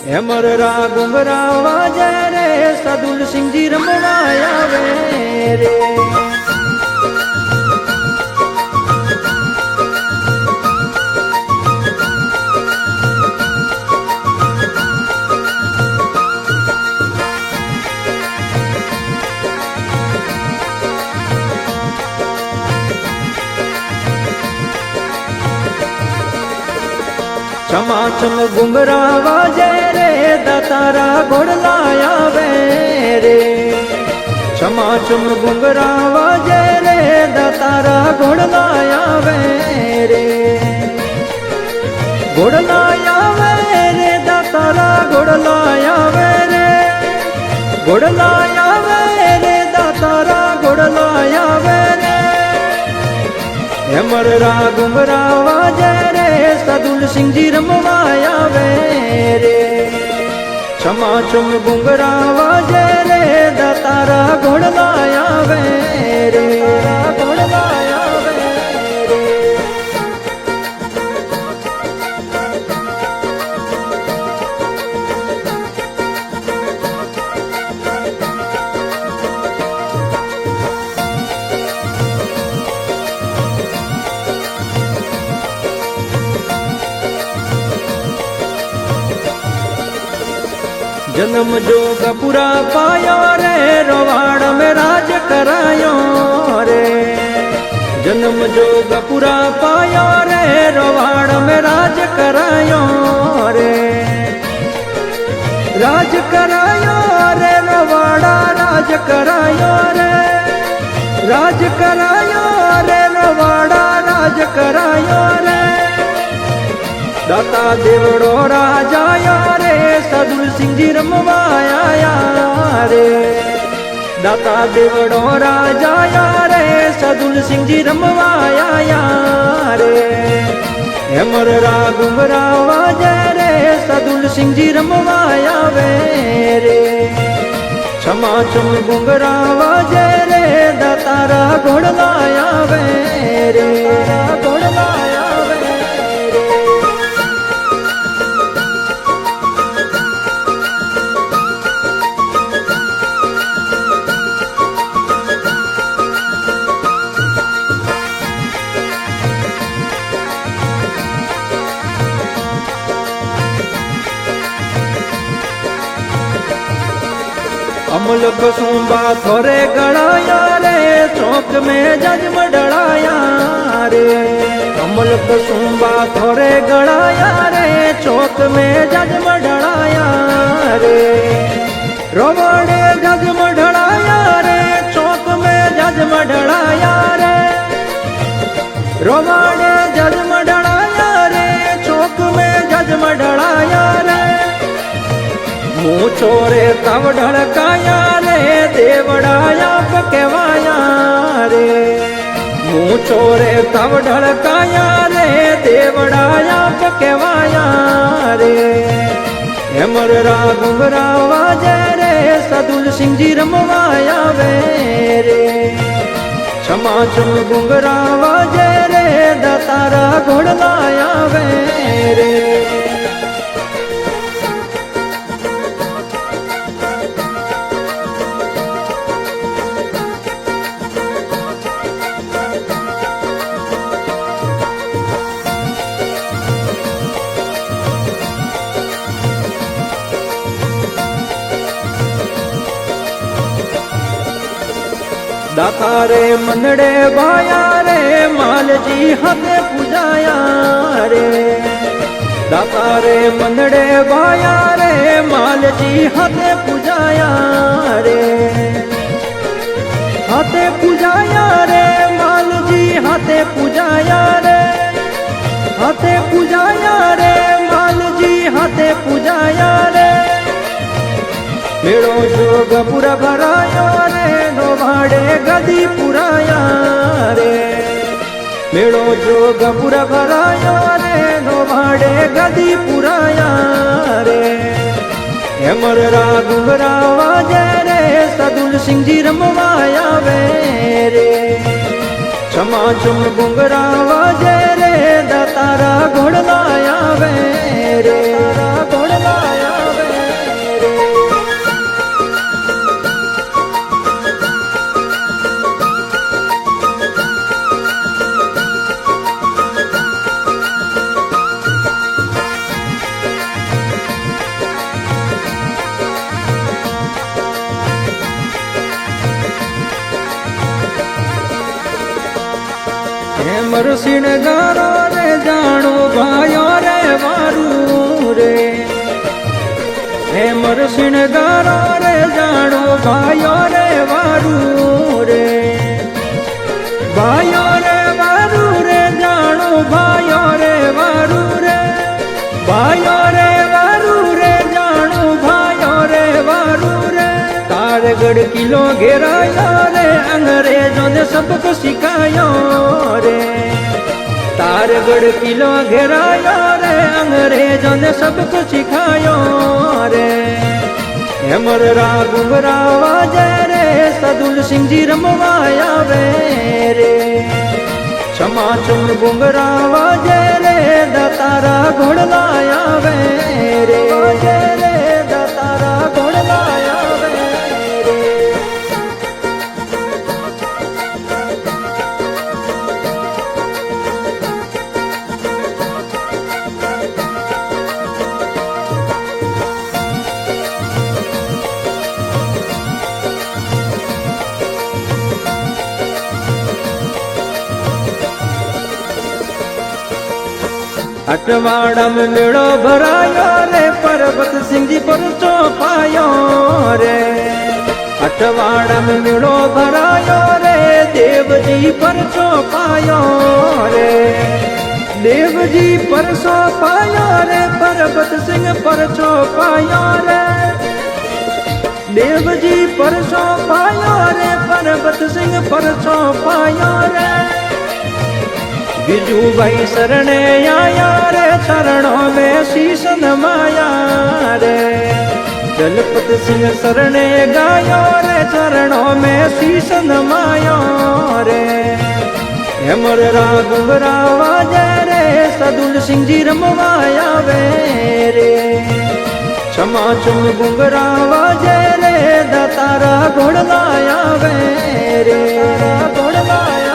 Hammer रा घुंगरा वाजे रे सदुल सिंह जी रमवा आवे रे। चमाचम घुंगरा वाजे रे दातारा घोड़ला आवे रे। चमाचम घुंगरा वाजे रे दातारा घोड़ला आवे रे। घोड़ला आवे रे दातारा घोड़ला आवे रे। घोड़ला आवे रे दातारा घोड़ला आवे रे। हेमर रा घुंगरा वाजे रे सदुल सिंह जी रमवा आवे रे। छमाछम घुंगरा वाजे रे दातारा घोड़ला आवे रे। घोड़ला आवे रे। जन्म जोग पूरा पायो रे रोवाड़ में राज करायो रे। जन्म जोग पूरा पायो रे रोवाड़ में राज करायो रे। राज करायो रे रोवाड़ा राज करायो रे। राज करायो रे रोवाड़ा राज करायो रे। दाता देवड़ो राजाया रे सदुल सिंह जी रमवा आया रे। दाता देवड़ो राजाया रे सदुल सिंह जी रमवा आया रे। हेमर रा घुंगरा वाजे रे सदुल सिंह जी रमवा आवे रे। छमाछम घुंगरा वाजे रे दातारा घोड़ला आवे रे। घोड़ला आवे रे। अमल कसुंबा थोरे गड़ाया रे चौक में जज मडड़ाया रे। अमल कसुंबा थोरे गड़ाया रे चौक में जज मडड़ाया रे। रोवाड़े जज मडड़ाया रे चौक में जज मडड़ाया रे। रोवाड़े जज मडड़ाया रे चौक में जज मडड़ाया रे। मुँह चोरे तव ढड़काया रे देवड़ाया पकेवाया रे। मुँह चोरे तव ढड़काया रे देवड़ाया पकेवाया रे। हेमर रा घुंगरा वाजे रे सदुल सिंह जी रमवा आवे रे। छमाछम घुंगरा वाजे रे दातारा घोड़ला आवे रे। दाता रे मनड़े भाया रे माल जी हाथे पूजाया रे। दाता रे मनड़े भाया रे माल जी हाथे पूजाया रे। हाथे पूजाया रे माल जी हाथे पूजाया रे। हाथे पूजाया रे माल जी हाथे पूजाया रे। मेड़ो जोग पूरा भराया रे नो भाड़े गदी पुराया रे। मेड़ो जोग पूरा भराया रे नो भाड़े गदी पुराया रे। हेमर रा घुंगरा वाजे रे सदुल सिंह जी रमवा आवे रे। छमाछम घुंगरा वाजे रे दातारा घोड़ला आवे रे। घोड़ला आवे મરસીણ ગારો રે જાણો ભાઈઓ રે વારું રે હે મરસીણ ગારો રે જાણો ભાઈઓ રે વારું રે ભાઈઓ રે વારું રે જાણો ભાઈઓ રે વારું રે ભાઈઓ રે વારું રે જાણો ભાઈઓ રે વારું રે તારગઢ કિલ્લો ઘેરાયો રે અંગ્રેજો ને સબક સિખાયો રે તારગઢ કિલ્લો ઘેરાયો રે અંગ્રેજો ને સબક સિખાયો રે હેમર ઘુંઘરા વાજે રે સદુલ સિંહજી રમવા આવે રે છમાછમ ઘુંઘરા વાજે રે દાતારા ઘોડલા આવે રે વાજે રે દાતારા ઘોડલા આવે રે अटवाड़ा में मेड़ो भरायो रे पर्वत सिंह जी परचो पायो रे अटवाड़ा में मेड़ो भरायो रे देव जी परचो पायो रे देव जी परसो पायो रे पर्वत सिंह परचो पायो रे देव जी परसो पायो रे पर्वत सिंह परचो पायो रे बिजू भाई शरणे आया रे चरणों में शीश नमाया रे दलपत सिंह शरणे गायो रे चरणों में शीश नमायो रे हेमर घुंघरा वाजे रे सदुल सिंह जी रमवाया वे रे छमाछम घुंघरा वाजे रे दातारा घोड़लाया वे रे घोड़लाया